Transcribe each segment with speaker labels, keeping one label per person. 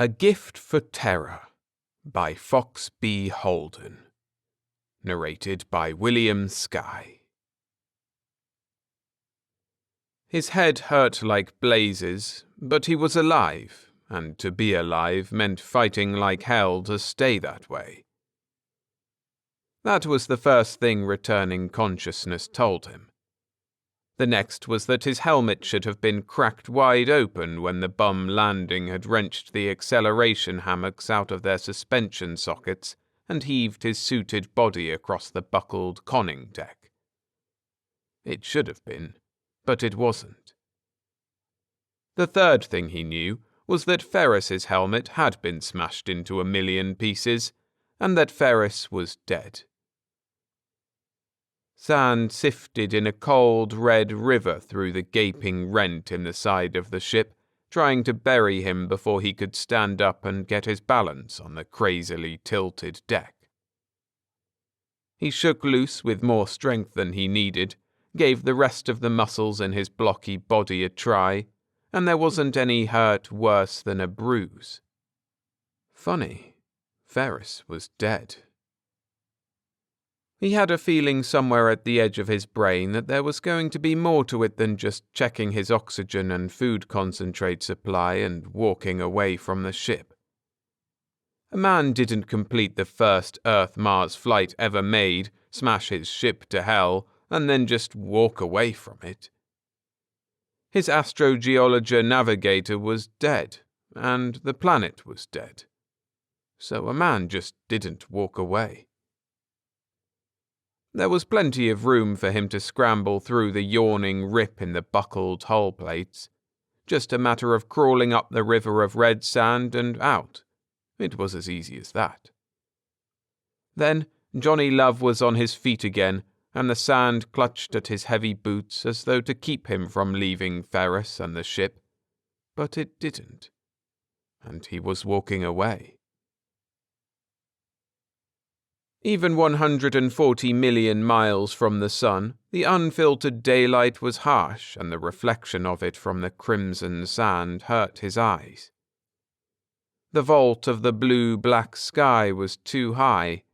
Speaker 1: A Gift for Terra by Fox B. Holden. Narrated by William Skye. His head hurt like blazes, but he was alive, and to be alive meant fighting like hell to stay that way. That was the first thing returning consciousness told him. The next was that his helmet should have been cracked wide open when the bum landing had wrenched the acceleration hammocks out of their suspension sockets and heaved his suited body across the buckled conning deck. It should have been, but it wasn't. The third thing he knew was that Ferris's helmet had been smashed into 1,000,000 pieces, and that Ferris was dead. Sand sifted in a cold, red river through the gaping rent in the side of the ship, trying to bury him before he could stand up and get his balance on the crazily tilted deck. He shook loose with more strength than he needed, gave the rest of the muscles in his blocky body a try, and there wasn't any hurt worse than a bruise. Funny, Ferris was dead. He had a feeling somewhere at the edge of his brain that there was going to be more to it than just checking his oxygen and food concentrate supply and walking away from the ship. A man didn't complete the first Earth-Mars flight ever made, smash his ship to hell, and then just walk away from it. His astrogeologer navigator was dead, and the planet was dead. So a man just didn't walk away. There was plenty of room for him to scramble through the yawning rip in the buckled hull plates. Just a matter of crawling up the river of red sand and out. It was as easy as that. Then Johnny Love was on his feet again, and the sand clutched at his heavy boots as though to keep him from leaving Ferris and the ship. But it didn't. And he was walking away. Even 140 million miles from the sun, the unfiltered daylight was harsh, and the reflection of it from the crimson sand hurt his eyes. The vault of the blue-black sky was too high,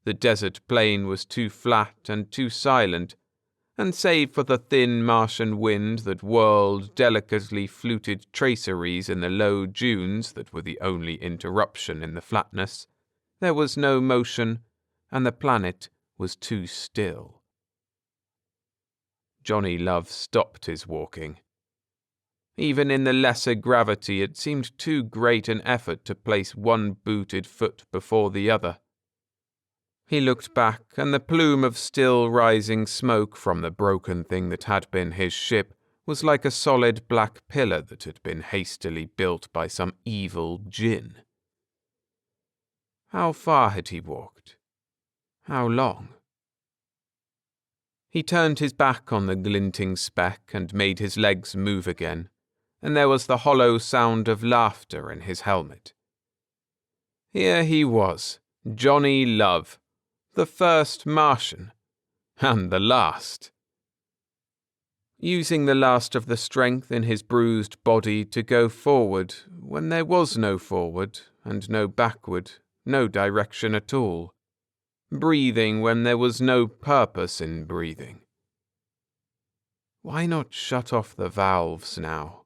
Speaker 1: the desert plain was too flat and too silent, and save for the thin Martian wind that whirled delicately fluted traceries in the low dunes that were the only interruption in the flatness, there was no motion, and the planet was too still. Johnny Love stopped his walking. Even in the lesser gravity, it seemed too great an effort to place one booted foot before the other. He looked back, and the plume of still rising smoke from the broken thing that had been his ship was like a solid black pillar that had been hastily built by some evil djinn. How far had he walked? How long? He turned his back on the glinting speck and made his legs move again, and there was the hollow sound of laughter in his helmet. Here he was, Johnny Love, the first Martian, and the last. Using the last of the strength in his bruised body to go forward when there was no forward and no backward, no direction at all. Breathing when there was no purpose in breathing. Why not shut off the valves now?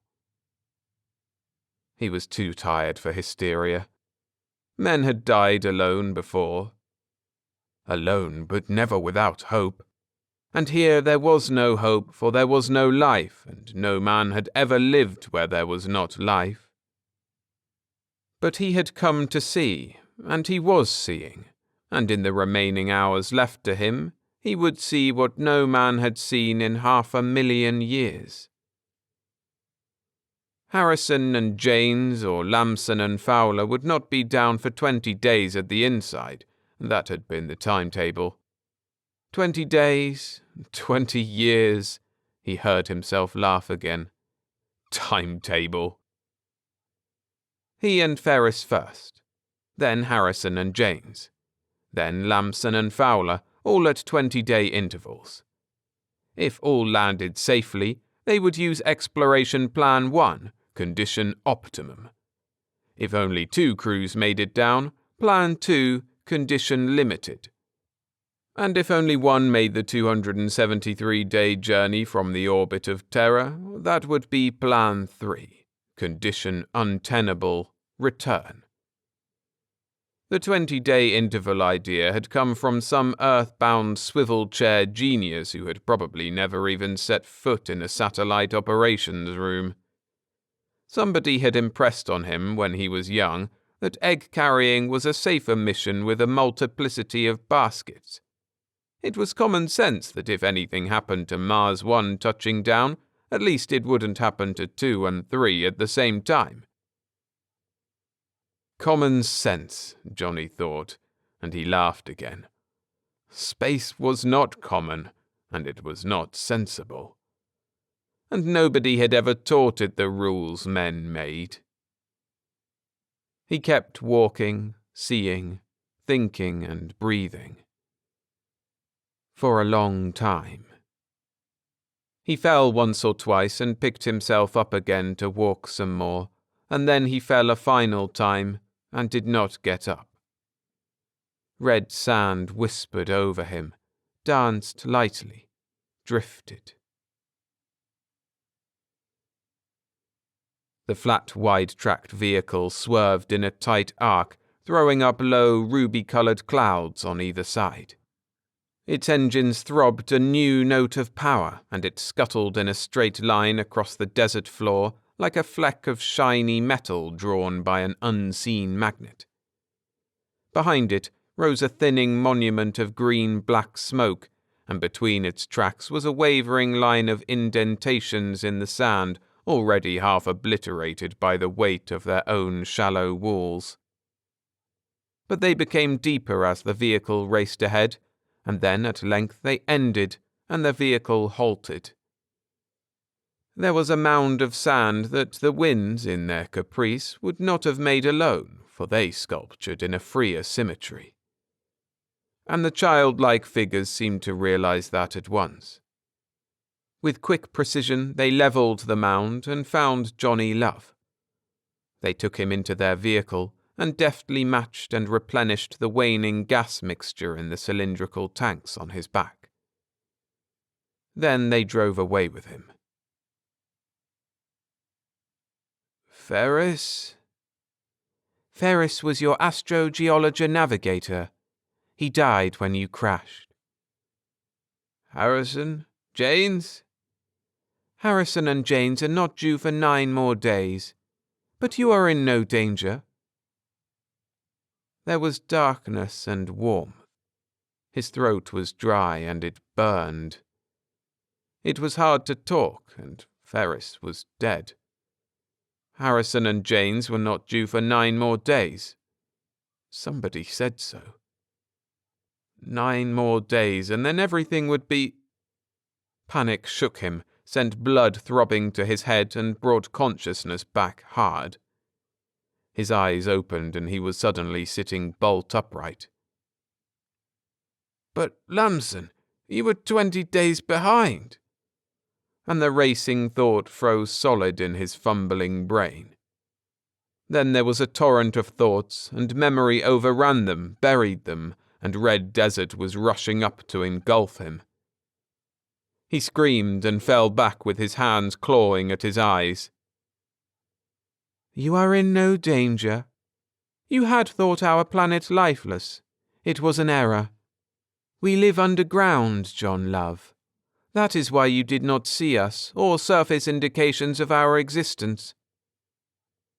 Speaker 1: He was too tired for hysteria. Men had died alone before. Alone, but never without hope. And here there was no hope, for there was no life, and no man had ever lived where there was not life. But he had come to see, and he was seeing. And in the remaining hours left to him, he would see what no man had seen in 500,000 years. Harrison and Janes or Lamson and Fowler would not be down for 20 days at the inside. That had been the timetable. 20 days, 20 years, he heard himself laugh again. Timetable. He and Ferris first, then Harrison and Janes. Then Lamson and Fowler, all at 20-day intervals. If all landed safely, they would use Exploration Plan 1, Condition Optimum. If only 2 crews made it down, Plan 2, condition limited. And if only one made the 273-day journey from the orbit of Terra, that would be Plan 3, condition untenable, return. The 20-day interval idea had come from some earthbound swivel chair genius who had probably never even set foot in a satellite operations room. Somebody had impressed on him when he was young that egg carrying was a safer mission with a multiplicity of baskets. It was common sense that if anything happened to Mars 1 touching down, at least it wouldn't happen to 2 and 3 at the same time. Common sense, Johnny thought, and he laughed again. Space was not common, and it was not sensible. And nobody had ever taught it the rules men made. He kept walking, seeing, thinking and breathing. For a long time. He fell once or twice and picked himself up again to walk some more, and then he fell a final time and did not get up. Red sand whispered over him, danced lightly, drifted. The flat, wide-tracked vehicle swerved in a tight arc, throwing up low, ruby-coloured clouds on either side. Its engines throbbed a new note of power, and it scuttled in a straight line across the desert floor like a fleck of shiny metal drawn by an unseen magnet. Behind it rose a thinning monument of green-black smoke, and between its tracks was a wavering line of indentations in the sand, already half obliterated by the weight of their own shallow walls. But they became deeper as the vehicle raced ahead, and then at length they ended, and the vehicle halted. There was a mound of sand that the winds, in their caprice, would not have made alone, for they sculptured in a freer symmetry. And the childlike figures seemed to realize that at once. With quick precision, they levelled the mound and found Johnny Love. They took him into their vehicle and deftly matched and replenished the waning gas mixture in the cylindrical tanks on his back. Then they drove away with him. Ferris? Ferris was your astrogeologer navigator. He died when you crashed. Harrison? Janes? Harrison and Janes are not due for 9 more days, but you are in no danger. There was darkness and warmth. His throat was dry and it burned. It was hard to talk, and Ferris was dead. Harrison and Janes were not due for 9 more days. Somebody said so. 9 more days, and then everything would be... Panic shook him, sent blood throbbing to his head, and brought consciousness back hard. His eyes opened, and he was suddenly sitting bolt upright. But, Lamson, you were 20 days behind. And the racing thought froze solid in his fumbling brain. Then there was a torrent of thoughts, and memory overran them, buried them, and red desert was rushing up to engulf him. He screamed and fell back with his hands clawing at his eyes. You are in no danger. You had thought our planet lifeless. It was an error. We live underground, John Love. That is why you did not see us, or surface indications of our existence.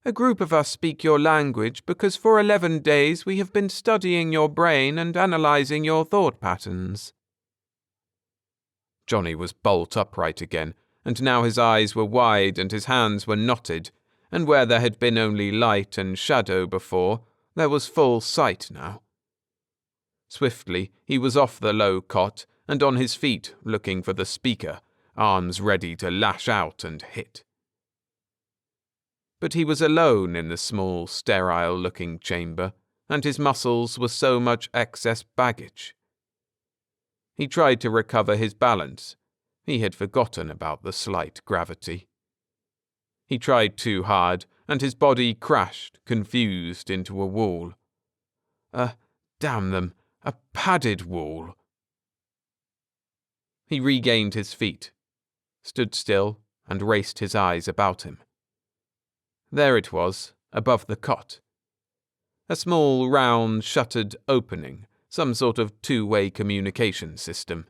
Speaker 1: A group of us speak your language because for 11 days we have been studying your brain and analyzing your thought patterns. Johnny was bolt upright again, and now his eyes were wide and his hands were knotted, and where there had been only light and shadow before, there was full sight now. Swiftly he was off the low cot and on his feet, looking for the speaker, arms ready to lash out and hit. But he was alone in the small, sterile-looking chamber, and his muscles were so much excess baggage. He tried to recover his balance. He had forgotten about the slight gravity. He tried too hard, and his body crashed, confused, into a wall. Damn them, a padded wall. He regained his feet, stood still, and raced his eyes about him. There it was, above the cot. A small, round, shuttered opening, some sort of two-way communication system.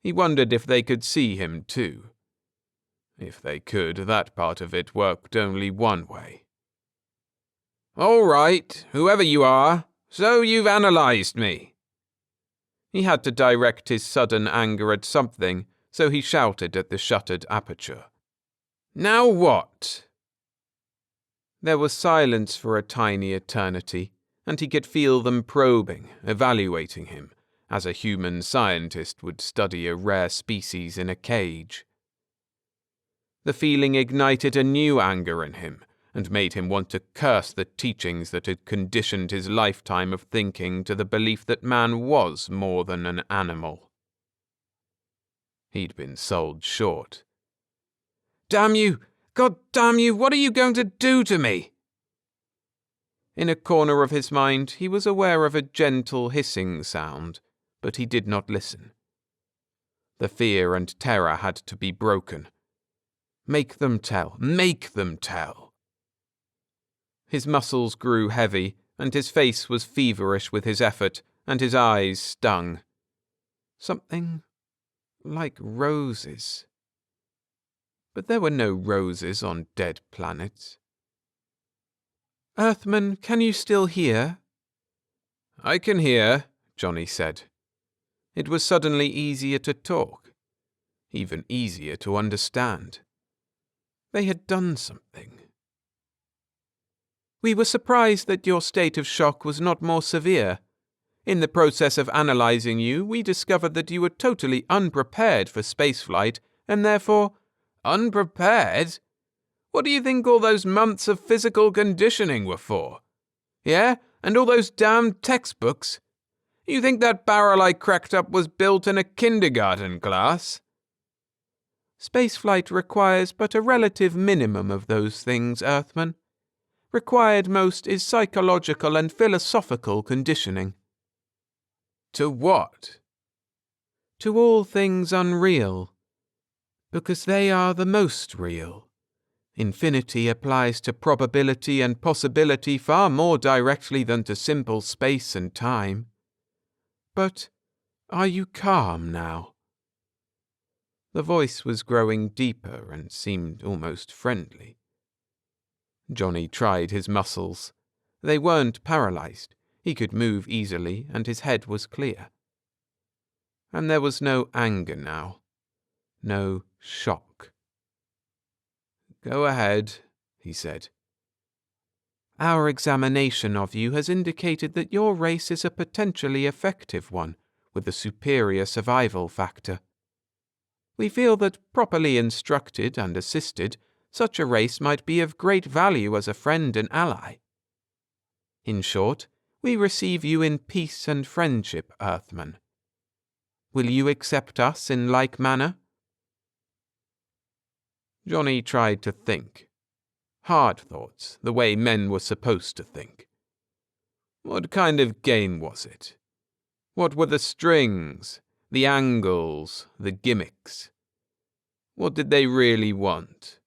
Speaker 1: He wondered if they could see him too. If they could, that part of it worked only one way. "All right, whoever you are, so you've analysed me." He had to direct his sudden anger at something, so he shouted at the shuttered aperture. "Now what?" There was silence for a tiny eternity, and he could feel them probing, evaluating him, as a human scientist would study a rare species in a cage. The feeling ignited a new anger in him, and made him want to curse the teachings that had conditioned his lifetime of thinking to the belief that man was more than an animal. He'd been sold short. "Damn you! God damn you! What are you going to do to me?" In a corner of his mind, he was aware of a gentle hissing sound, but he did not listen. The fear and terror had to be broken. Make them tell. Make them tell. His muscles grew heavy, and his face was feverish with his effort, and his eyes stung. Something like roses. But there were no roses on dead planets. "Earthman, can you still hear?" "I can hear," Johnny said. It was suddenly easier to talk, even easier to understand. They had done something. "We were surprised that your state of shock was not more severe. In the process of analysing you, we discovered that you were totally unprepared for spaceflight, and therefore—" "Unprepared? What do you think all those months of physical conditioning were for? Yeah, and all those damned textbooks? You think that barrel I cracked up was built in a kindergarten class?" "Spaceflight requires but a relative minimum of those things, Earthman. Required most is psychological and philosophical conditioning." "To what?" "To all things unreal. Because they are the most real. Infinity applies to probability and possibility far more directly than to simple space and time. But are you calm now?" The voice was growing deeper and seemed almost friendly. Johnny tried his muscles. They weren't paralyzed. He could move easily, and his head was clear. And there was no anger now. No shock. "Go ahead," he said. "Our examination of you has indicated that your race is a potentially effective one, with a superior survival factor. We feel that, properly instructed and assisted, such a race might be of great value as a friend and ally. In short, we receive you in peace and friendship, Earthman. Will you accept us in like manner?" Johnny tried to think. Hard thoughts, the way men were supposed to think. What kind of game was it? What were the strings, the angles, the gimmicks? What did they really want?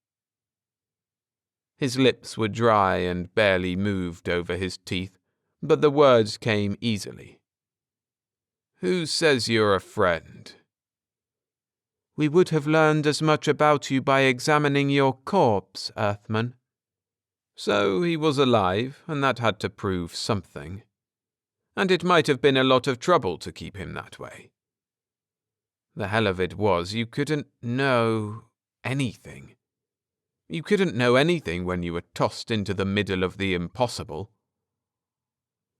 Speaker 1: His lips were dry and barely moved over his teeth, but the words came easily. "Who says you're a friend?" "We would have learned as much about you by examining your corpse, Earthman." So he was alive, and that had to prove something. And it might have been a lot of trouble to keep him that way. The hell of it was, you couldn't know anything. You couldn't know anything when you were tossed into the middle of the impossible.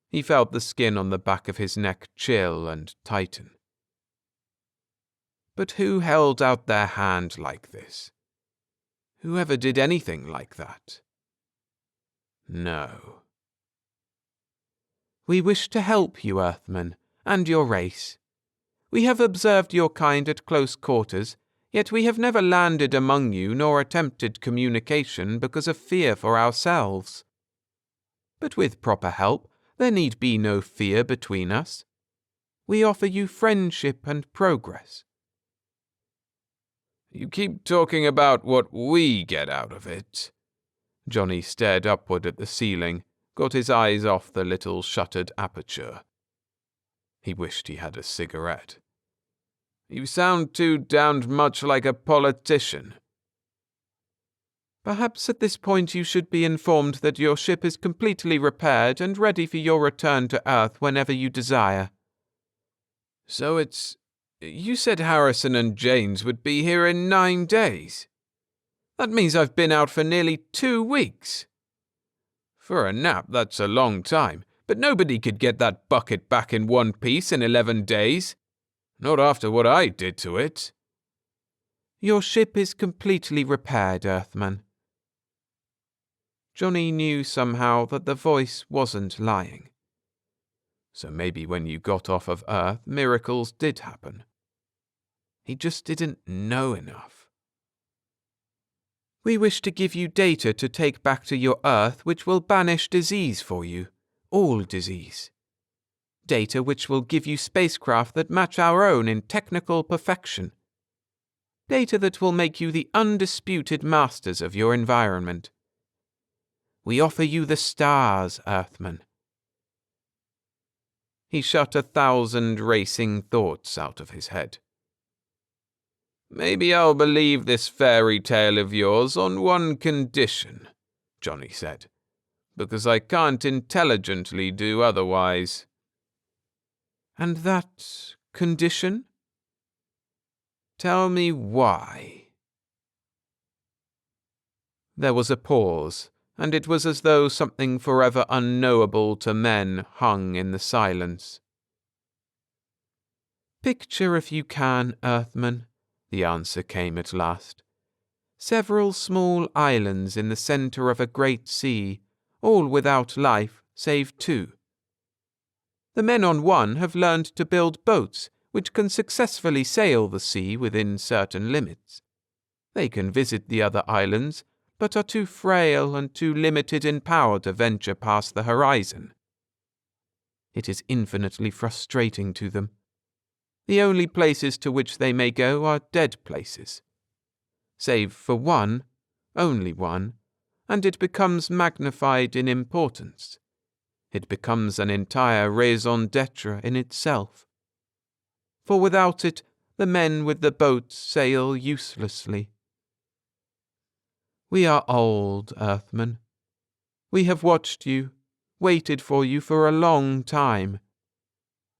Speaker 1: He felt the skin on the back of his neck chill and tighten. But who held out their hand like this? Who ever did anything like that? No. "We wish to help you, Earthman, and your race. We have observed your kind at close quarters, Yet we have never landed among you nor attempted communication because of fear for ourselves. But with proper help, there need be no fear between us. We offer you friendship and progress."
Speaker 2: "You keep talking about what we get out of it."
Speaker 1: Johnny stared upward at the ceiling, got his eyes off the little shuttered aperture. He wished he had a cigarette.
Speaker 2: "You sound too damned much like a politician."
Speaker 1: "Perhaps at this point you should be informed that your ship is completely repaired and ready for your return to Earth whenever you desire."
Speaker 2: "So it's... You said Harrison and Janes would be here in 9 days. That means I've been out for nearly 2 weeks. For a nap, that's a long time, but nobody could get that bucket back in one piece in 11 days. Not after what I did to it."
Speaker 1: "Your ship is completely repaired, Earthman." Johnny knew somehow that the voice wasn't lying. So maybe when you got off of Earth, miracles did happen. He just didn't know enough. "We wish to give you data to take back to your Earth which will banish disease for you, all disease. Data which will give you spacecraft that match our own in technical perfection. Data that will make you the undisputed masters of your environment. We offer you the stars, Earthman." He shut 1,000 racing thoughts out of his head.
Speaker 2: "Maybe I'll believe this fairy tale of yours on one condition," Johnny said, "because I can't intelligently do otherwise."
Speaker 1: "And that condition?"
Speaker 2: "Tell me why."
Speaker 1: There was a pause, and it was as though something forever unknowable to men hung in the silence. "Picture, if you can, Earthman," the answer came at last. "Several small islands in the center of a great sea, all without life save 2. The men on one have learned to build boats which can successfully sail the sea within certain limits. They can visit the other islands, but are too frail and too limited in power to venture past the horizon. It is infinitely frustrating to them. The only places to which they may go are dead places. Save for one, only one, and it becomes magnified in importance. It becomes an entire raison d'etre in itself. For without it, the men with the boats sail uselessly. We are old, Earthman. We have watched you, waited for you for a long time.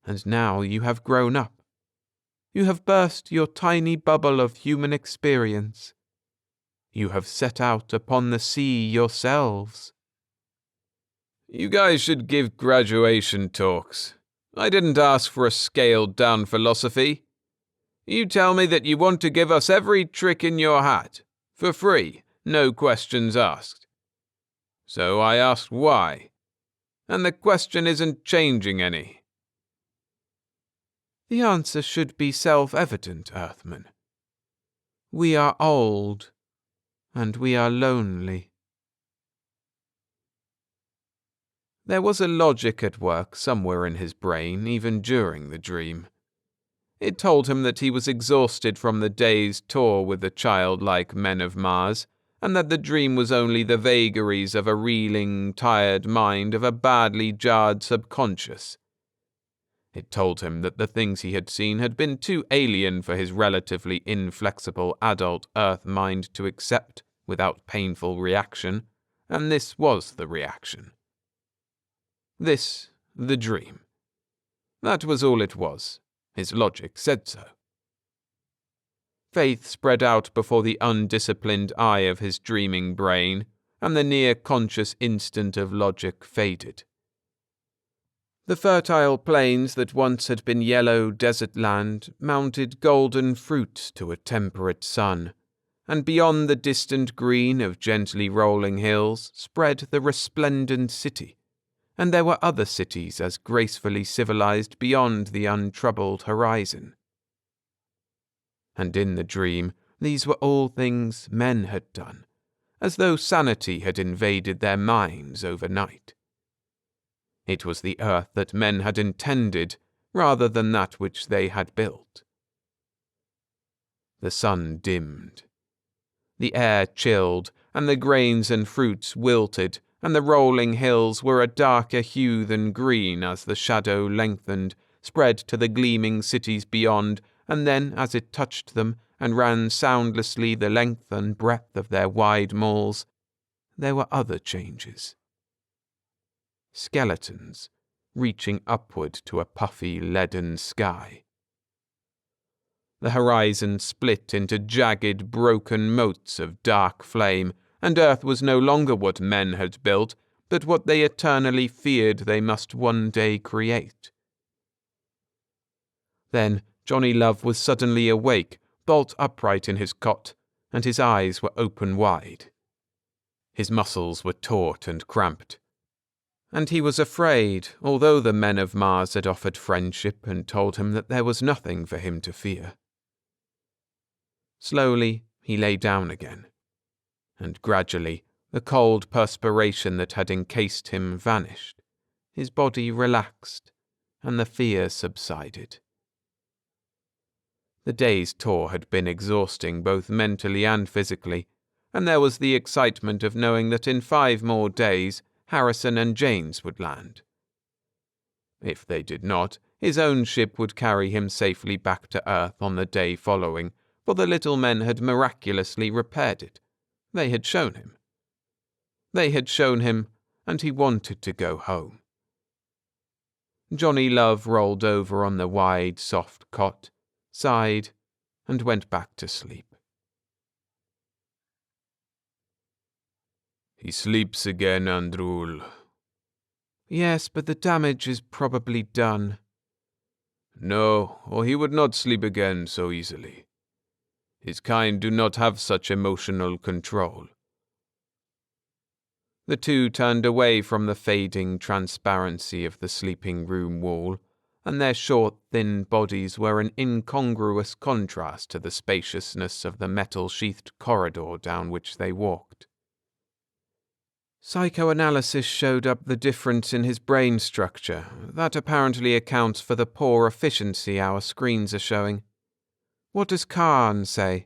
Speaker 1: And now you have grown up. You have burst your tiny bubble of human experience. You have set out upon the sea yourselves."
Speaker 2: "You guys should give graduation talks. I didn't ask for a scaled-down philosophy. You tell me that you want to give us every trick in your hat, for free, no questions asked. So I asked why, and the question isn't changing any."
Speaker 1: "The answer should be self-evident, Earthman. We are old, and we are lonely." There was a logic at work somewhere in his brain, even during the dream. It told him that he was exhausted from the day's tour with the childlike men of Mars, and that the dream was only the vagaries of a reeling, tired mind of a badly jarred subconscious. It told him that the things he had seen had been too alien for his relatively inflexible adult Earth mind to accept without painful reaction, and this was the reaction. This, the dream. That was all it was. His logic said so. Faith spread out before the undisciplined eye of his dreaming brain, and the near-conscious instant of logic faded. The fertile plains that once had been yellow desert land mounted golden fruit to a temperate sun, and beyond the distant green of gently rolling hills spread the resplendent city, and there were other cities as gracefully civilized beyond the untroubled horizon. and in the dream these were all things men had done, as though sanity had invaded their minds overnight. It was the earth that men had intended, rather than that which they had built. The sun dimmed. The air chilled, and the grains and fruits wilted, and the rolling hills were a darker hue than green as the shadow lengthened, spread to the gleaming cities beyond, and then, as it touched them, and ran soundlessly the length and breadth of their wide malls, there were other changes. Skeletons, reaching upward to a puffy leaden sky. The horizon split into jagged, broken motes of dark flame, and Earth was no longer what men had built, but what they eternally feared they must one day create. Then Johnny Love was suddenly awake, bolt upright in his cot, and his eyes were open wide. His muscles were taut and cramped, and he was afraid, although the men of Mars had offered friendship and told him that there was nothing for him to fear. Slowly he lay down again, and gradually the cold perspiration that had encased him vanished, his body relaxed, and the fear subsided. The day's tour had been exhausting both mentally and physically, and there was the excitement of knowing that in 5 more days Harrison and Janes would land. If they did not, his own ship would carry him safely back to Earth on the day following, for the little men had miraculously repaired it. They had shown him. They had shown him, and he wanted to go home. Johnny Love rolled over on the wide, soft cot, sighed, and went back to sleep.
Speaker 2: He sleeps again, Andrul.
Speaker 1: Yes, but the damage is probably done.
Speaker 2: No, or he would not sleep again so easily. His kind do not have such emotional control.
Speaker 1: The two turned away from the fading transparency of the sleeping room wall, and their short, thin bodies were an incongruous contrast to the spaciousness of the metal-sheathed corridor down which they walked. Psychoanalysis showed up the difference in his brain structure. That apparently accounts for the poor efficiency our screens are showing. What does Carr say?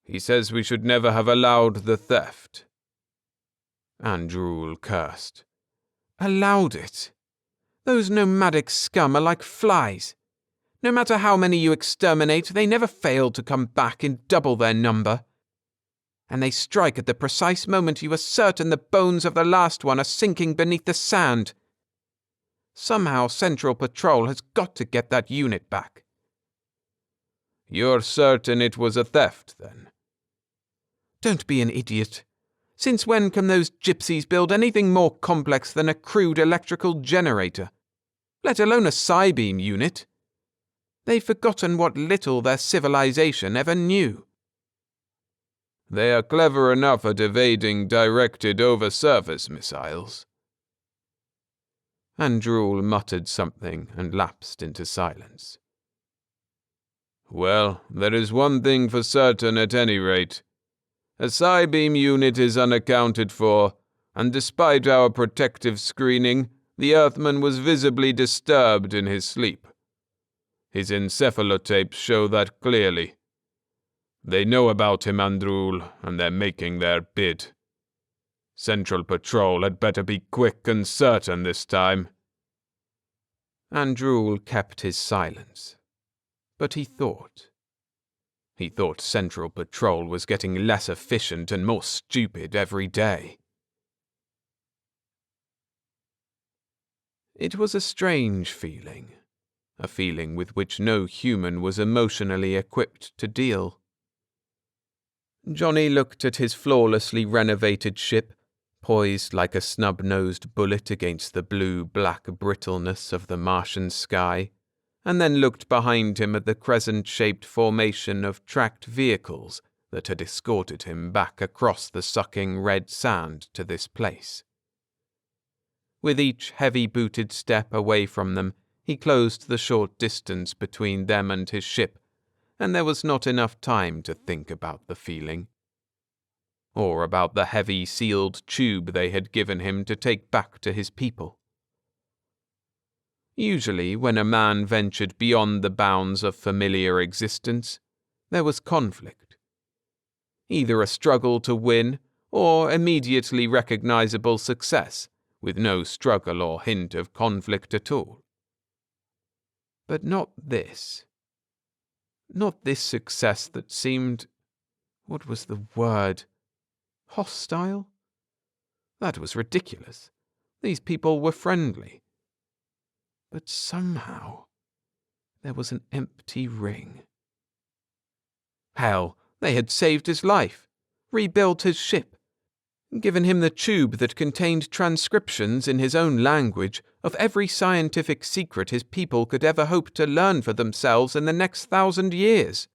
Speaker 2: He says we should never have allowed the theft.
Speaker 1: Andrul cursed. Allowed it? Those nomadic scum are like flies. No matter how many you exterminate, they never fail to come back in double their number. And they strike at the precise moment you are certain the bones of the last one are sinking beneath the sand. Somehow Central Patrol has got to get that unit back.
Speaker 2: You're certain it was a theft, then?
Speaker 1: Don't be an idiot. Since when can those gypsies build anything more complex than a crude electrical generator, let alone a Psi-beam unit? They've forgotten what little their civilization ever knew.
Speaker 2: They are clever enough at evading directed over-surface missiles.
Speaker 1: Andrul muttered something and lapsed into silence.
Speaker 2: Well, there is one thing for certain at any rate. A Psi-beam unit is unaccounted for, and despite our protective screening, the Earthman was visibly disturbed in his sleep. His encephalotapes show that clearly. They know about him, Andrul, and they're making their bid. Central Patrol had better be quick and certain this time.
Speaker 1: Andrul kept his silence. But he thought. He thought Central Patrol was getting less efficient and more stupid every day. It was a strange feeling, a feeling with which no human was emotionally equipped to deal. Johnny looked at his flawlessly renovated ship, poised like a snub-nosed bullet against the blue-black brittleness of the Martian sky, and then looked behind him at the crescent-shaped formation of tracked vehicles that had escorted him back across the sucking red sand to this place. With each heavy-booted step away from them, he closed the short distance between them and his ship, and there was not enough time to think about the feeling, or about the heavy sealed tube they had given him to take back to his people. Usually, when a man ventured beyond the bounds of familiar existence, there was conflict. Either a struggle to win, or immediately recognizable success, with no struggle or hint of conflict at all. But not this. Not this success that seemed, what was the word? Hostile? That was ridiculous. These people were friendly. But somehow, there was an empty ring. Hell, they had saved his life, rebuilt his ship, given him the tube that contained transcriptions in his own language of every scientific secret his people could ever hope to learn for themselves in the next 1,000 years.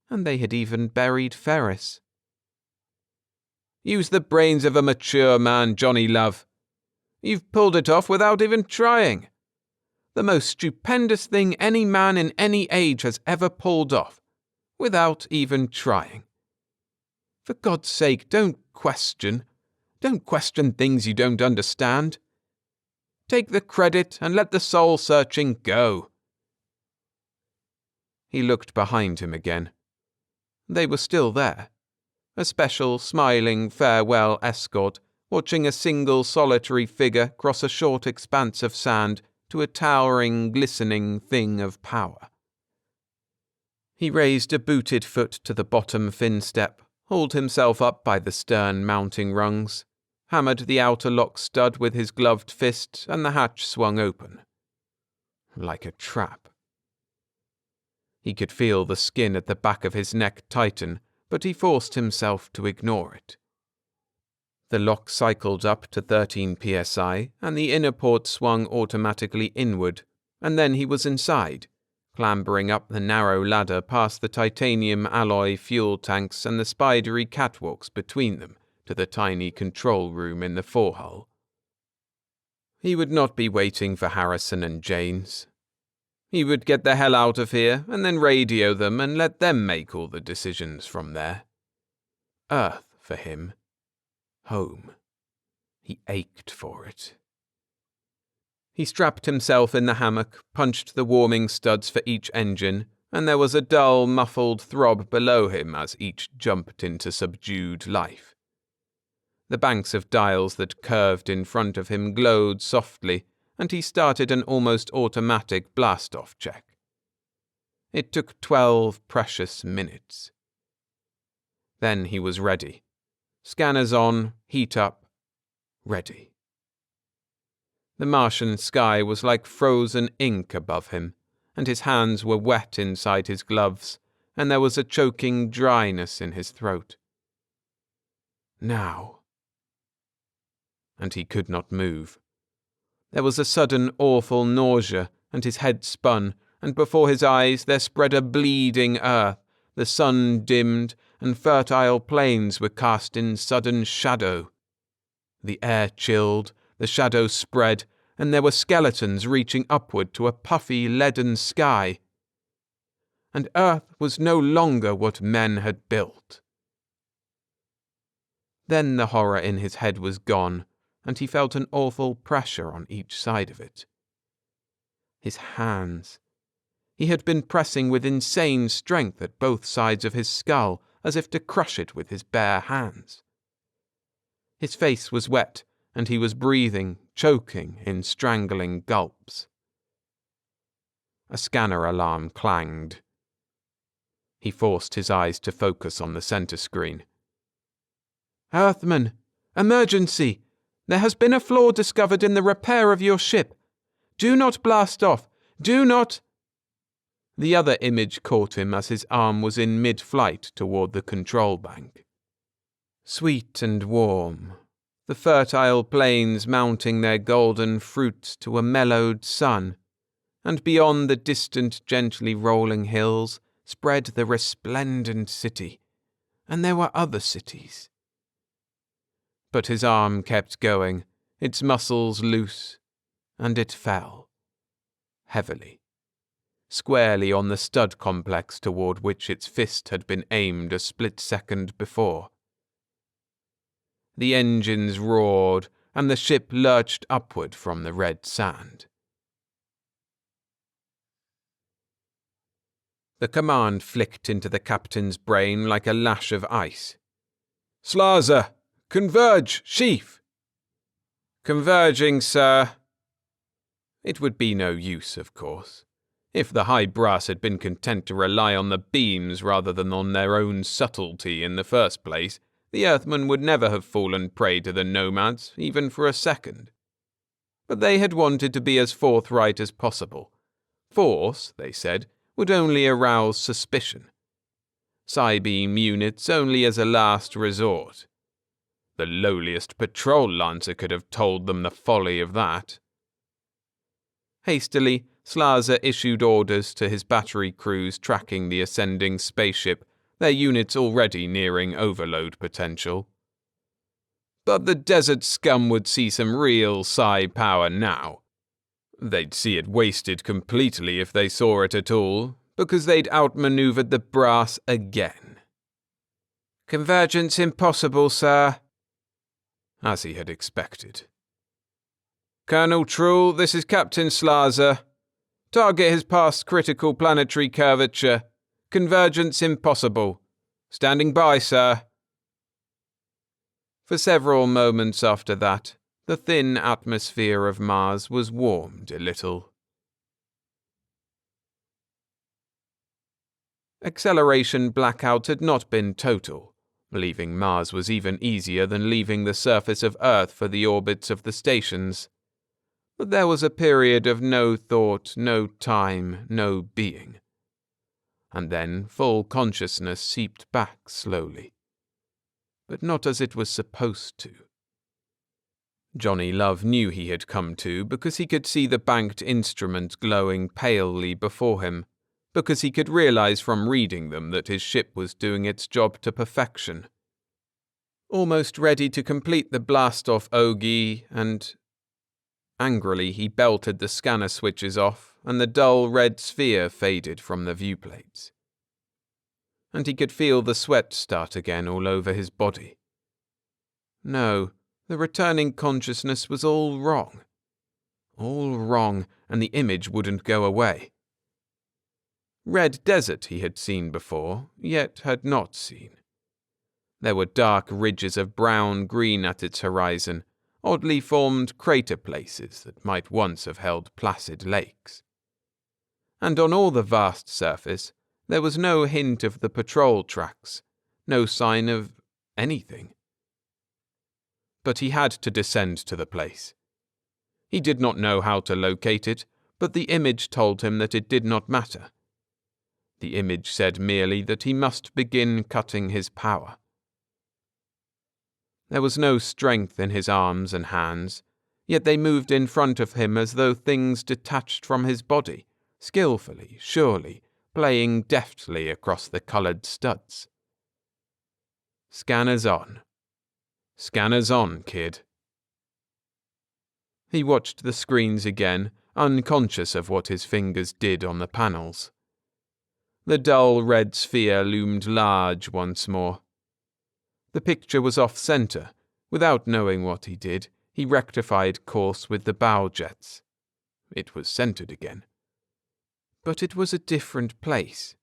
Speaker 1: And they had even buried Ferris. Use the brains of a mature man, Johnny Love. You've pulled it off without even trying. The most stupendous thing any man in any age has ever pulled off, without even trying. For God's sake, don't question. Don't question things you don't understand. Take the credit and let the soul-searching go. He looked behind him again. They were still there. A special, smiling farewell escort, watching a single solitary figure cross a short expanse of sand to a towering, glistening thing of power. He raised a booted foot to the bottom fin step, hauled himself up by the stern mounting rungs, hammered the outer lock stud with his gloved fist, and the hatch swung open. Like a trap. He could feel the skin at the back of his neck tighten, but he forced himself to ignore it. The lock cycled up to 13 psi, and the inner port swung automatically inward, and then he was inside, clambering up the narrow ladder past the titanium alloy fuel tanks and the spidery catwalks between them to the tiny control room in the forehull. He would not be waiting for Harrison and Janes. He would get the hell out of here and then radio them and let them make all the decisions from there. Earth, for him. Home. He ached for it. He strapped himself in the hammock, punched the warming studs for each engine, and there was a dull, muffled throb below him as each jumped into subdued life. The banks of dials that curved in front of him glowed softly, and he started an almost automatic blast-off check. It took 12 precious minutes. Then he was ready. Scanners on, heat up, ready. The Martian sky was like frozen ink above him, and his hands were wet inside his gloves, and there was a choking dryness in his throat. Now. And he could not move. There was a sudden awful nausea, and his head spun, and before his eyes there spread a bleeding earth, the sun dimmed, and fertile plains were cast in sudden shadow. The air chilled, the shadow spread, and there were skeletons reaching upward to a puffy leaden sky. And Earth was no longer what men had built. Then the horror in his head was gone, and he felt an awful pressure on each side of it. His hands. He had been pressing with insane strength at both sides of his skull, as if to crush it with his bare hands. His face was wet, and he was breathing, choking in strangling gulps. A scanner alarm clanged. He forced his eyes to focus on the center screen. Earthman, emergency! There has been a flaw discovered in the repair of your ship. Do not blast off. Do not... The other image caught him as his arm was in mid-flight toward the control bank. Sweet and warm, the fertile plains mounting their golden fruit to a mellowed sun, and beyond the distant gently rolling hills spread the resplendent city, and there were other cities. But his arm kept going, its muscles loose, and it fell, heavily. squarely on the stud complex toward which its fist had been aimed a split second before. The engines roared, and the ship lurched upward from the red sand. The command flicked into the captain's brain like a lash of ice. "Slaza! Converge! Sheaf!" "Converging, sir." It would be no use, of course. If the high brass had been content to rely on the beams rather than on their own subtlety in the first place, the Earthmen would never have fallen prey to the nomads, even for a second. But they had wanted to be as forthright as possible. Force, they said, would only arouse suspicion. Psi-beam units only as a last resort. The lowliest patrol lancer could have told them the folly of that. Hastily, Slaza issued orders to his battery crews tracking the ascending spaceship, their units already nearing overload potential. But the desert scum would see some real psi power now. They'd see it wasted completely if they saw it at all, because they'd outmaneuvered the brass again. "Convergence impossible, sir." As he had expected. "Colonel Trull, this is Captain Slaza. Target has passed critical planetary curvature. Convergence impossible. Standing by, sir." For several moments after that, the thin atmosphere of Mars was warmed a little. Acceleration blackout had not been total. Leaving Mars was even easier than leaving the surface of Earth for the orbits of the stations. But there was a period of no thought, no time, no being. And then full consciousness seeped back slowly. But not as it was supposed to. Johnny Love knew he had come to because he could see the banked instruments glowing palely before him, because he could realize from reading them that his ship was doing its job to perfection. Almost ready to complete the blast-off Ogie, and... Angrily, he belted the scanner switches off, and the dull red sphere faded from the viewplates. And he could feel the sweat start again all over his body. No, the returning consciousness was all wrong. All wrong, and the image wouldn't go away. Red desert he had seen before, yet had not seen. There were dark ridges of brown-green at its horizon, oddly formed crater places that might once have held placid lakes. And on all the vast surface, there was no hint of the patrol tracks, no sign of anything. But he had to descend to the place. He did not know how to locate it, but the image told him that it did not matter. The image said merely that he must begin cutting his power. There was no strength in his arms and hands, yet they moved in front of him as though things detached from his body, skillfully, surely, playing deftly across the coloured studs. Scanners on. Scanners on, kid. He watched the screens again, unconscious of what his fingers did on the panels. The dull red sphere loomed large once more. The picture was off-center. Without knowing what he did, he rectified course with the bow jets. It was centered again. But it was a different place.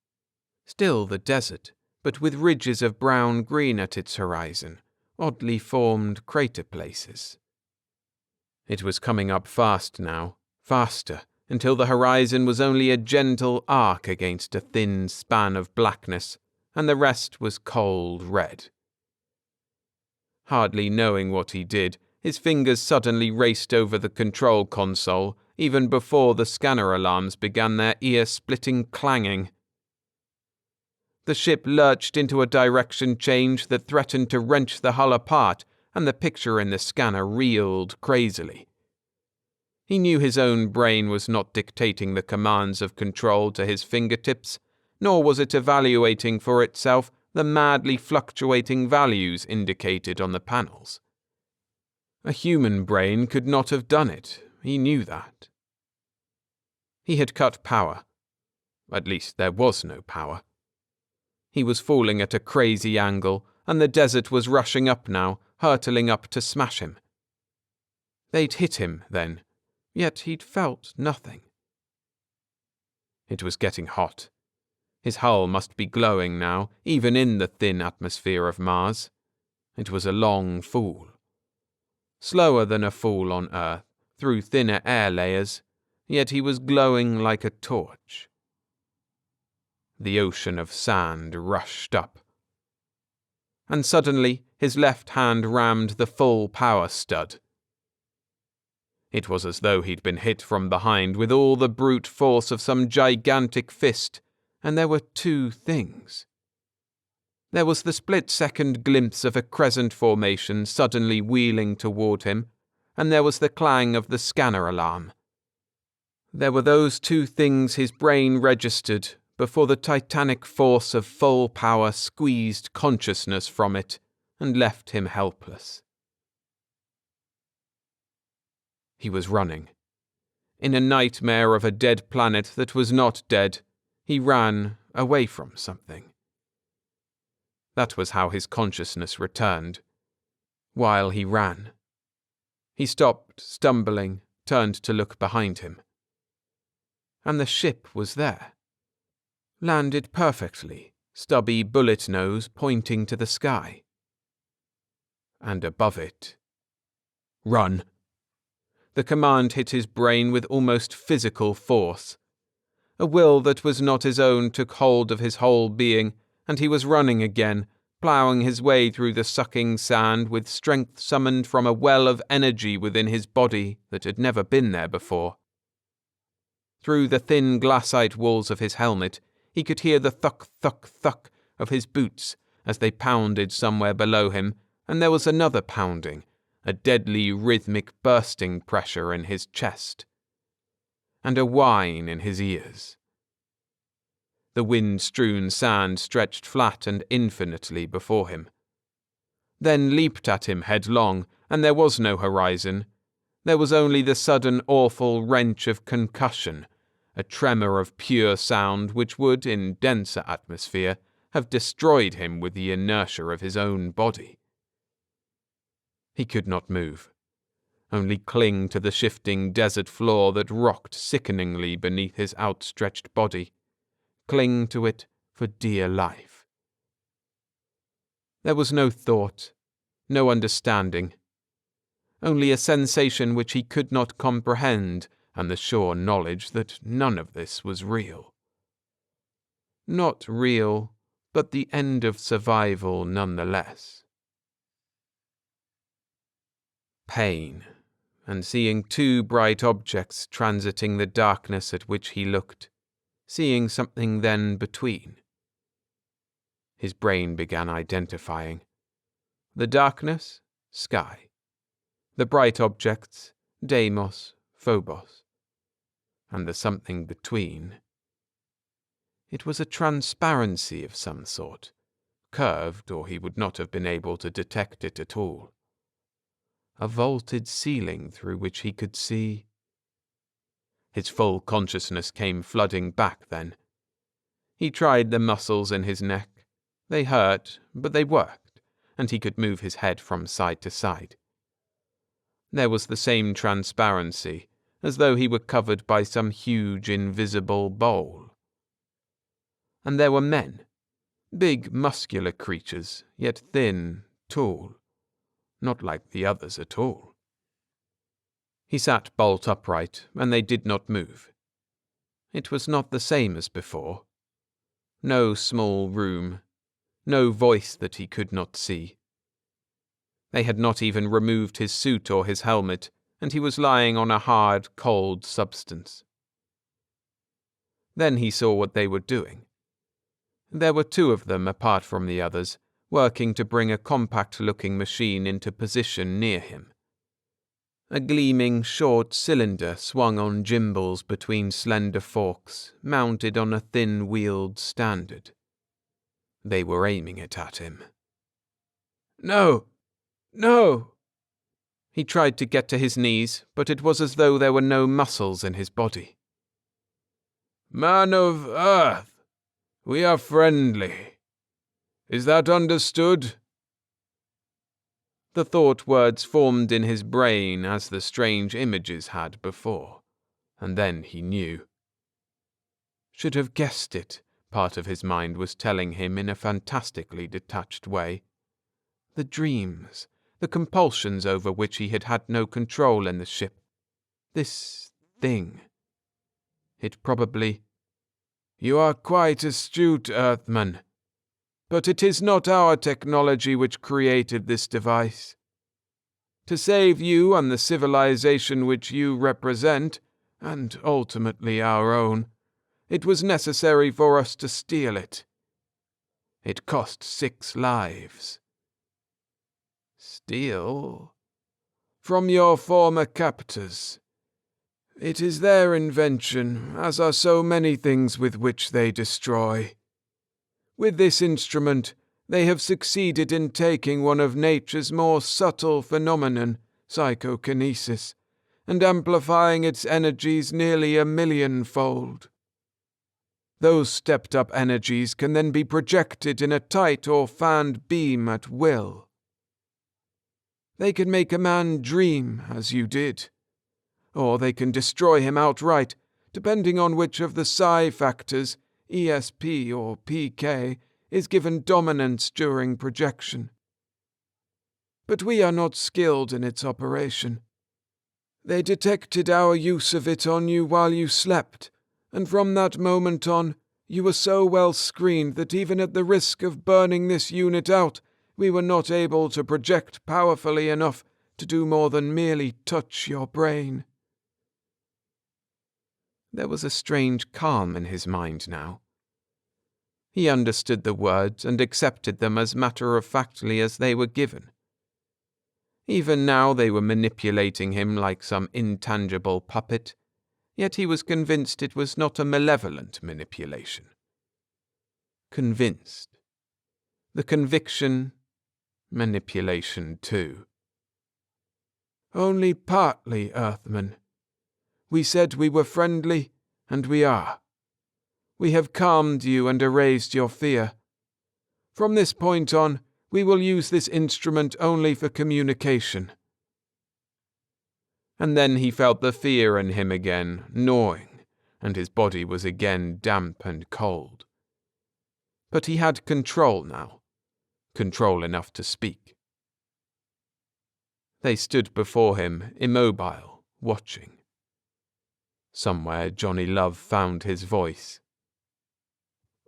Speaker 1: Still the desert, but with ridges of brown-green at its horizon, oddly formed crater places. It was coming up fast now, faster, until the horizon was only a gentle arc against a thin span of blackness, and the rest was cold red. Hardly knowing what he did, his fingers suddenly raced over the control console, even before the scanner alarms began their ear-splitting clanging. The ship lurched into a direction change that threatened to wrench the hull apart, and the picture in the scanner reeled crazily. He knew his own brain was not dictating the commands of control to his fingertips, nor was it evaluating for itself the madly fluctuating values indicated on the panels. A human brain could not have done it, he knew that. He had cut power. At least there was no power. He was falling at a crazy angle, and the desert was rushing up now, hurtling up to smash him. They'd hit him then, yet he'd felt nothing. It was getting hot. His hull must be glowing now, even in the thin atmosphere of Mars. It was a long fall. Slower than a fall on Earth, through thinner air layers, yet he was glowing like a torch. The ocean of sand rushed up. And suddenly his left hand rammed the full power stud. It was as though he'd been hit from behind with all the brute force of some gigantic fist, and there were two things. There was the split-second glimpse of a crescent formation suddenly wheeling toward him, and there was the clang of the scanner alarm. There were those two things his brain registered before the titanic force of full power squeezed consciousness from it and left him helpless. He was running. In a nightmare of a dead planet that was not dead, he ran away from something. That was how his consciousness returned. While he ran. He stopped, stumbling, turned to look behind him. And the ship was there. Landed perfectly, stubby bullet nose pointing to the sky. And above it, "Run!" The command hit his brain with almost physical force. A will that was not his own took hold of his whole being, and he was running again, ploughing his way through the sucking sand with strength summoned from a well of energy within his body that had never been there before. Through the thin glassite walls of his helmet, he could hear the thunk, thunk, thunk of his boots as they pounded somewhere below him, and there was another pounding, a deadly rhythmic bursting pressure in his chest, and a whine in his ears. The wind-strewn sand stretched flat and infinitely before him. Then leaped at him headlong, and there was no horizon. There was only the sudden awful wrench of concussion, a tremor of pure sound which would, in denser atmosphere, have destroyed him with the inertia of his own body. He could not move, only cling to the shifting desert floor that rocked sickeningly beneath his outstretched body, cling to it for dear life. There was no thought, no understanding, only a sensation which he could not comprehend, and the sure knowledge that none of this was real. Not real, but the end of survival nonetheless. Pain, and seeing two bright objects transiting the darkness at which he looked, seeing something then between. His brain began identifying. The darkness, sky. The bright objects, Deimos, Phobos. And the something between. It was a transparency of some sort, curved, or he would not have been able to detect it at all. A vaulted ceiling through which he could see. His full consciousness came flooding back then. He tried the muscles in his neck. They hurt, but they worked, and he could move his head from side to side. There was the same transparency, as though he were covered by some huge invisible bowl. And there were men, big muscular creatures, yet thin, tall, not like the others at all. He sat bolt upright, and they did not move. It was not the same as before. No small room, no voice that he could not see. They had not even removed his suit or his helmet, and he was lying on a hard, cold substance. Then he saw what they were doing. There were two of them apart from the others, working to bring a compact-looking machine into position near him. A gleaming, short cylinder swung on gimbals between slender forks, mounted on a thin-wheeled standard. They were aiming it at him. "No! No!" He tried to get to his knees, but it was as though there were no muscles in his body.
Speaker 2: Man of Earth, we are friendly. Is that understood?"
Speaker 1: The thought words formed in his brain as the strange images had before, and then he knew. Should have guessed it, part of his mind was telling him in a fantastically detached way. The dreams, the compulsions over which he had had no control in the ship. This thing. It probably...
Speaker 2: "You are quite astute, Earthman. But it is not our technology which created this device. To save you and the civilization which you represent, and ultimately our own, it was necessary for us to steal it. It cost 6 lives.
Speaker 1: Steal?
Speaker 2: From your former captors. It is their invention, as are so many things with which they destroy. With this instrument, they have succeeded in taking one of nature's more subtle phenomenon, psychokinesis, and amplifying its energies nearly 1,000,000-fold. Those stepped-up energies can then be projected in a tight or fanned beam at will. They can make a man dream, as you did, or they can destroy him outright, depending on which of the psi factors, ESP or PK, is given dominance during projection. But we are not skilled in its operation. They detected our use of it on you while you slept, and from that moment on, you were so well screened that even at the risk of burning this unit out, we were not able to project powerfully enough to do more than merely touch your brain."
Speaker 1: There was a strange calm in his mind now. He understood the words and accepted them as matter-of-factly as they were given. Even now they were manipulating him like some intangible puppet, yet he was convinced it was not a malevolent manipulation. Convinced. The conviction, manipulation too.
Speaker 2: "Only partly, Earthman. We said we were friendly, and we are. We have calmed you and erased your fear. From this point on, we will use this instrument only for communication."
Speaker 1: And then he felt the fear in him again, gnawing, and his body was again damp and cold. But he had control now, control enough to speak. They stood before him, immobile, watching. Somewhere Johnny Love found his voice.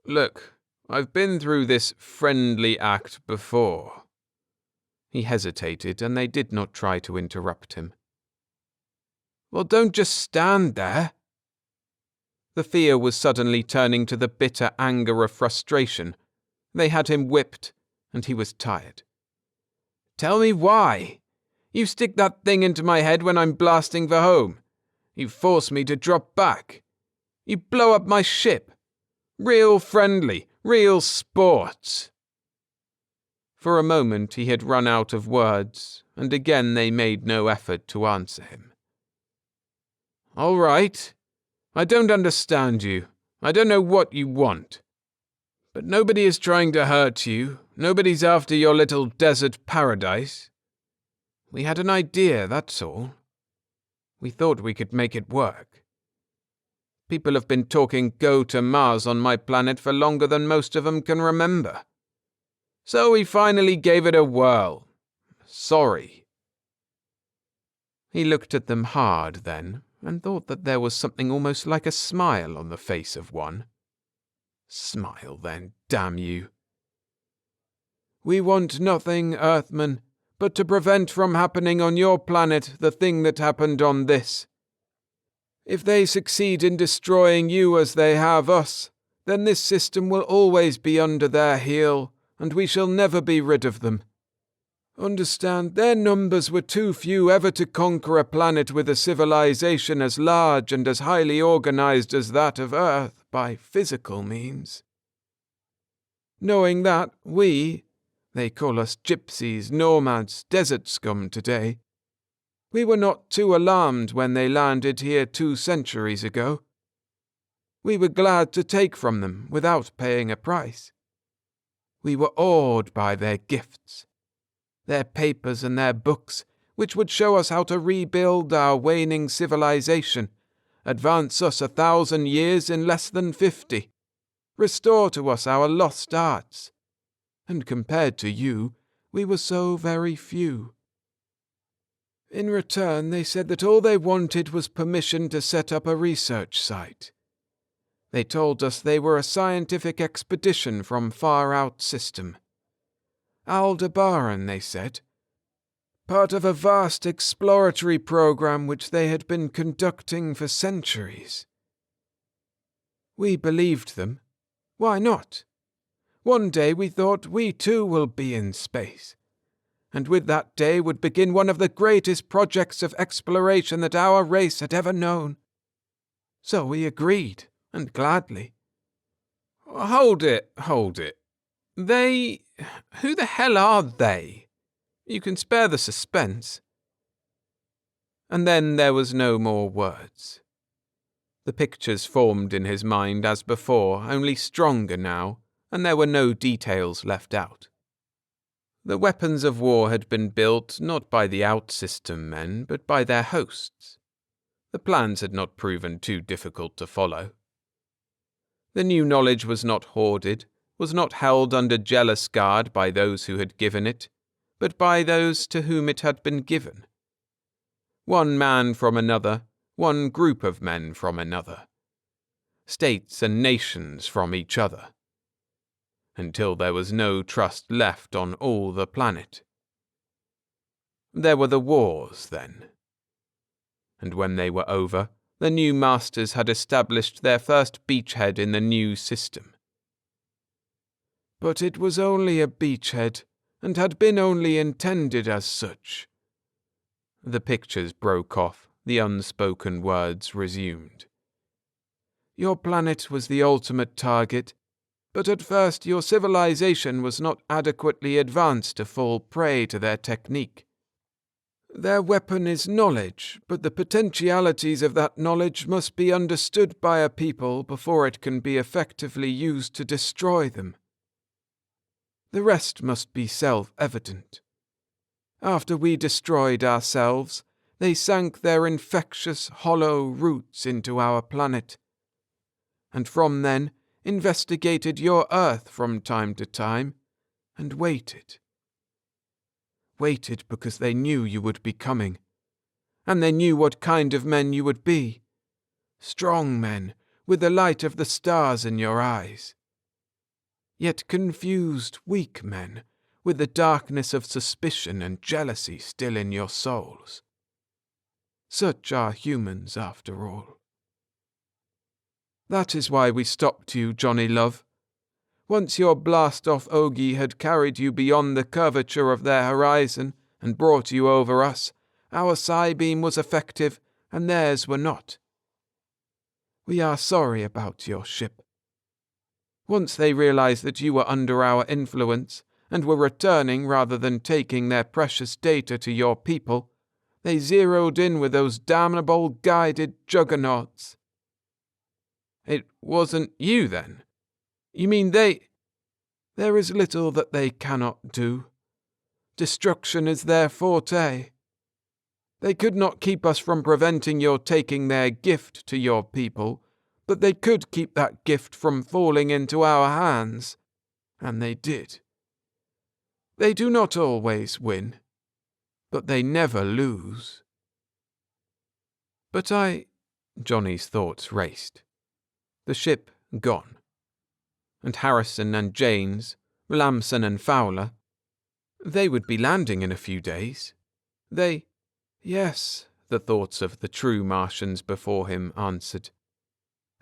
Speaker 1: "Look, I've been through this friendly act before." He hesitated, and they did not try to interrupt him.
Speaker 2: "Well, don't just stand there."
Speaker 1: The fear was suddenly turning to the bitter anger of frustration. They had him whipped, and he was tired.
Speaker 2: "Tell me why. You stick that thing into my head when I'm blasting for home. You force me to drop back. You blow up my ship. Real friendly, real sports."
Speaker 1: For a moment he had run out of words, and again they made no effort to answer him.
Speaker 2: "All right. I don't understand you. I don't know what you want. But nobody is trying to hurt you. Nobody's after your little desert paradise. We had an idea, that's all. We thought we could make it work. People have been talking go to Mars on my planet for longer than most of them can remember. So we finally gave it a whirl. Sorry."
Speaker 1: He looked at them hard then, and thought that there was something almost like a smile on the face of one. Smile then, damn you.
Speaker 2: "We want nothing, Earthman, but to prevent from happening on your planet the thing that happened on this. If they succeed in destroying you as they have us, then this system will always be under their heel, and we shall never be rid of them. Understand, their numbers were too few ever to conquer a planet with a civilization as large and as highly organized as that of Earth by physical means. Knowing that, they call us gypsies, nomads, desert scum today, we were not too alarmed when they landed here 2 centuries ago.
Speaker 1: we were glad to take from them without paying a price. We were awed by their gifts, their papers and their books, which would show us how to rebuild our waning civilization, advance us 1,000 years in less than 50, restore to us our lost arts. And compared to you, we were so very few. In return, they said that all they wanted was permission to set up a research site. They told us they were a scientific expedition from far-out system. Aldebaran, they said. Part of a vast exploratory program which they had been conducting for centuries. We believed them. Why not? One day we thought we too will be in space. And with that day would begin one of the greatest projects of exploration that our race had ever known. So we agreed, and gladly.
Speaker 2: Hold it. They... Who the hell are they? You can spare the suspense.
Speaker 1: And then there was no more words. The pictures formed in his mind as before, only stronger now, and there were no details left out. The weapons of war had been built not by the out-system men, but by their hosts. The plans had not proven too difficult to follow. The new knowledge was not hoarded, was not held under jealous guard by those who had given it, but by those to whom it had been given. One man from another, one group of men from another. States and nations from each other. Until there was no trust left on all the planet. There were the wars, then. And when they were over, the new masters had established their first beachhead in the new system. But it was only a beachhead, and had been only intended as such. The pictures broke off, the unspoken words resumed. Your planet was the ultimate target, but at first your civilization was not adequately advanced to fall prey to their technique. Their weapon is knowledge, but the potentialities of that knowledge must be understood by a people before it can be effectively used to destroy them. The rest must be self-evident. After we destroyed ourselves, they sank their infectious, hollow roots into our planet. And from then, investigated your Earth from time to time, and waited. Waited because they knew you would be coming, and they knew what kind of men you would be. Strong men, with the light of the stars in your eyes. Yet confused, weak men, with the darkness of suspicion and jealousy still in your souls. Such are humans, after all. That is why we stopped you, Johnny Love. Once your blast-off Ogie had carried you beyond the curvature of their horizon and brought you over us, our psi-beam was effective, and theirs were not. We are sorry about your ship. Once they realized that you were under our influence, and were returning rather than taking their precious data to your people, they zeroed in with those damnable guided juggernauts.
Speaker 2: It wasn't you, then? You mean
Speaker 1: There is little that they cannot do. Destruction is their forte. They could not keep us from preventing your taking their gift to your people, but they could keep that gift from falling into our hands. And they did. They do not always win, but they never lose. But Johnny's thoughts raced. The ship gone. And Harrison and Janes, Lamson and Fowler, they would be landing in a few days. Yes, the thoughts of the true Martians before him answered.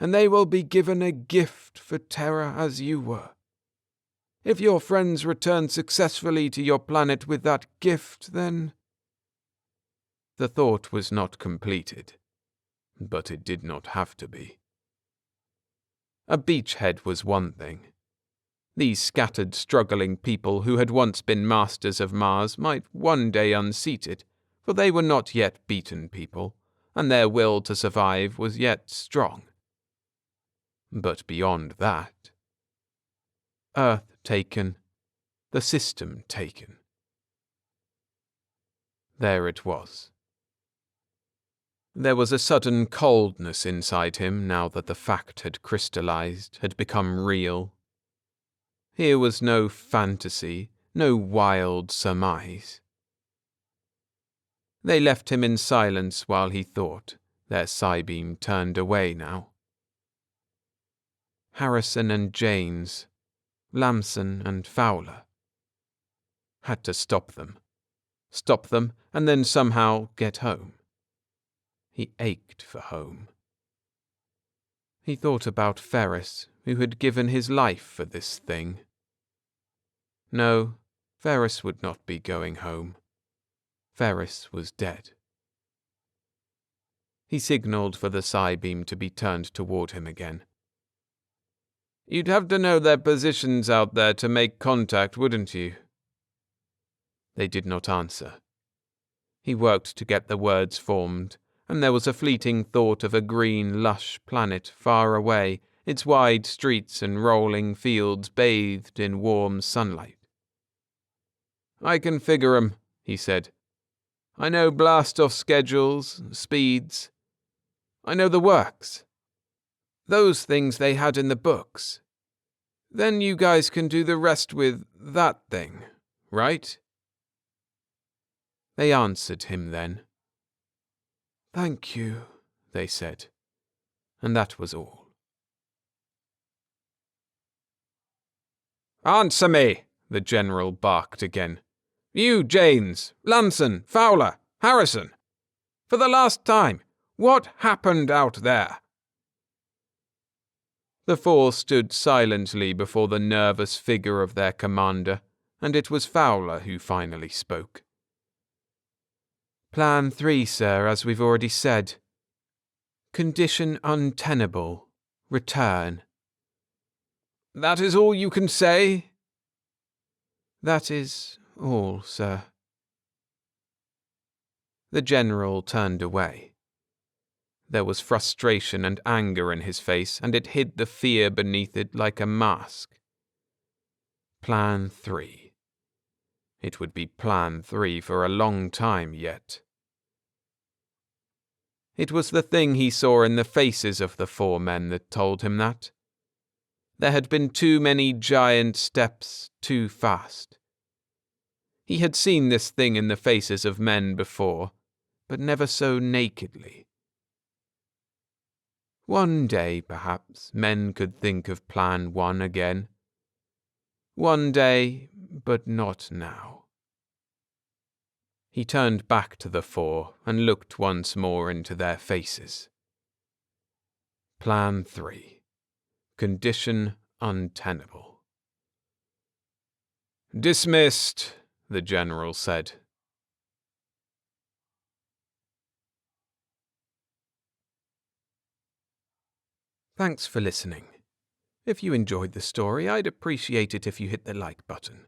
Speaker 1: And they will be given a gift for Terra as you were. If your friends return successfully to your planet with that gift, then... The thought was not completed, but it did not have to be. A beachhead was one thing. These scattered, struggling people who had once been masters of Mars might one day unseat it, for they were not yet beaten people, and their will to survive was yet strong. But beyond that, Earth taken, the system taken. There it was. There was a sudden coldness inside him now that the fact had crystallized, had become real. Here was no fantasy, no wild surmise. They left him in silence while he thought, their Psybeam turned away now. Harrison and Janes, Lamson and Fowler. Had to stop them and then somehow get home. He ached for home. He thought about Ferris, who had given his life for this thing. No, Ferris would not be going home. Ferris was dead. He signalled for the Psybeam to be turned toward him again. "You'd have to know their positions out there to make contact, wouldn't you?" They did not answer. He worked to get the words formed, and there was a fleeting thought of a green, lush planet far away, its wide streets and rolling fields bathed in warm sunlight. "I can figure 'em," he said. "I know blast-off schedules, speeds. I know the works. Those things they had in the books. Then you guys can do the rest with that thing, right?" They answered him then. "Thank you," they said, and that was all. "Answer me!" the general barked again. "You, Janes, Lamson, Fowler, Harrison. For the last time, what happened out there?" The four stood silently before the nervous figure of their commander, and it was Fowler who finally spoke. "Plan 3, sir, as we've already said. Condition untenable. Return." "That is all you can say?" "That is all, sir." The general turned away. There was frustration and anger in his face, and it hid the fear beneath it like a mask. Plan 3. It would be Plan 3 for a long time yet. It was the thing he saw in the faces of the four men that told him that. There had been too many giant steps too fast. He had seen this thing in the faces of men before, but never so nakedly. One day, perhaps, men could think of Plan 1 again. One day, but not now. He turned back to the four and looked once more into their faces. Plan 3. Condition untenable. "Dismissed," the general said. Thanks for listening. If you enjoyed the story, I'd appreciate it if you hit the like button.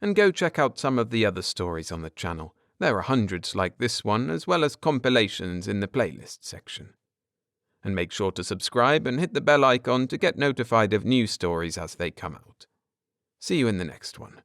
Speaker 1: And go check out some of the other stories on the channel. There are hundreds like this one, as well as compilations in the playlist section. And make sure to subscribe and hit the bell icon to get notified of new stories as they come out. See you in the next one.